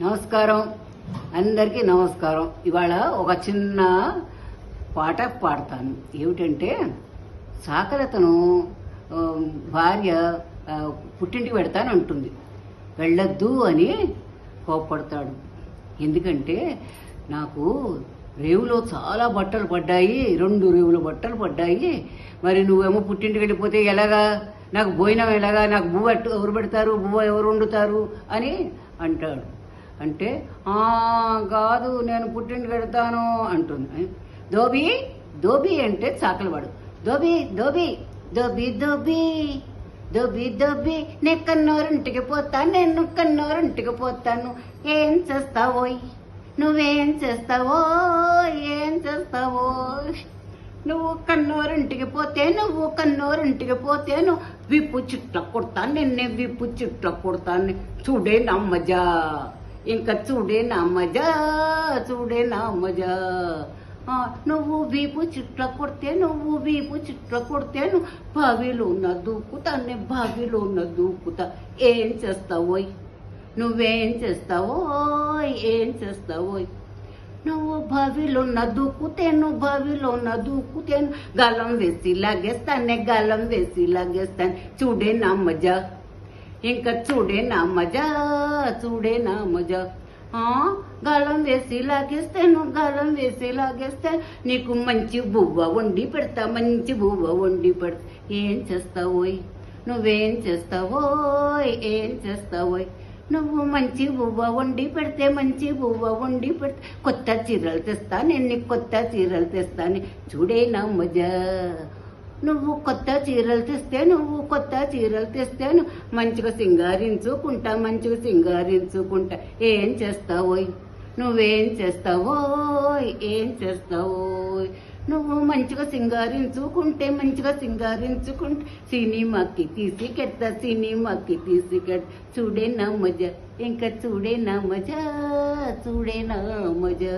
నమస్కారం, అందరికీ నమస్కారం. ఇవాళ ఒక చిన్న పాట పాడతాను. ఏమిటంటే, సాకలతను భార్య పుట్టింటికి పెడతాను అంటుంది. వెళ్ళొద్దు అని కోప్పడతాడు. ఎందుకంటే నాకు రేవులో చాలా బట్టలు పడ్డాయి, 2 రేవుల బట్టలు పడ్డాయి. మరి నువ్వేమో పుట్టింటికి వెళ్ళిపోతే ఎలాగా, నాకు భోజనం ఎలాగా, నాకు బువ్వ ఎవరు పెడతారు, బువ్వ ఎవరు వండుతారు అని అంటాడు. అంటే కాదు, నేను పుట్టింటికి వెళ్తాను అంటుంది. దోబి దోబి అంటే చాకలివాడు. దోబి దోబి దోబి దోబి దోబి దోబి, నే కన్నోరింటికి పోతాను, నేను కన్నోరింటికి పోతాను. ఏం చేస్తావోయ్, నువ్వేం చేస్తావో, ఏం చేస్తావో. నువ్వు కన్నోరింటికి పోతే, నువ్వు కన్నోరింటికి పోతేను విప్పు చుట్ల కొడతాను, నిన్నే విప్పు చుట్ల కొడతాను. చూడే నా మజా, ఇంకా చూడే నా మజా, చూడే నా మజా. నువ్వు వీపు చుట్ల కొడితే, నువ్వు వీపు చుట్ల కొడితేను బావిలో ఉన్న దూకుతానే, బావిలో ఉన్న దూకుతా. ఏం చేస్తావోయ్, నువ్వేం చేస్తావోయ్, ఏం చేస్తావోయ్. నువ్వు బావిలోన్న దూకుతేను, బావిలోన్న దూకుతేను గాలం వేసి లాగేస్తానే, గాలం వేసి లాగేస్తాను. చూడే నా మజా, ఇంకా చూడే నా మజా, చూడే నా మజా. గాలం వేసి లాగేస్తాను, గాలం వేసి లాగేస్తే నీకు మంచి బువ్వ వండి పెడతా, మంచి బువ్వ వండి పెడతా. ఏం చేస్తావోయ్, నువ్వేం చేస్తావోయ్, ఏం చేస్తావోయ్. నువ్వు మంచి బువ్వ వండి పెడితే, మంచి బువ్వ వండి పెడితే కొత్త చీరలు తెస్తా, నేను కొత్త చీరలు తెస్తాను. చూడే నా మజా. నువ్వు కొత్త చీరలు తెస్తే, నువ్వు కొత్త చీరలు తెస్తేను మంచిగా సింగారించుకుంటా, మంచిగా సింగారించుకుంటా. ఏం చేస్తావోయ్, నువ్వేం చేస్తావోయ్, ఏం చేస్తావోయ్. నువ్వు మంచిగా సింగారించుకుంటే, మంచిగా సింగారించుకుంటే సినిమాకి తీసుకెడతా, సినిమాకి తీసుకెడతా. చూడే నా మజా, ఇంకా చూడే నా మజా, చూడే నా మజా.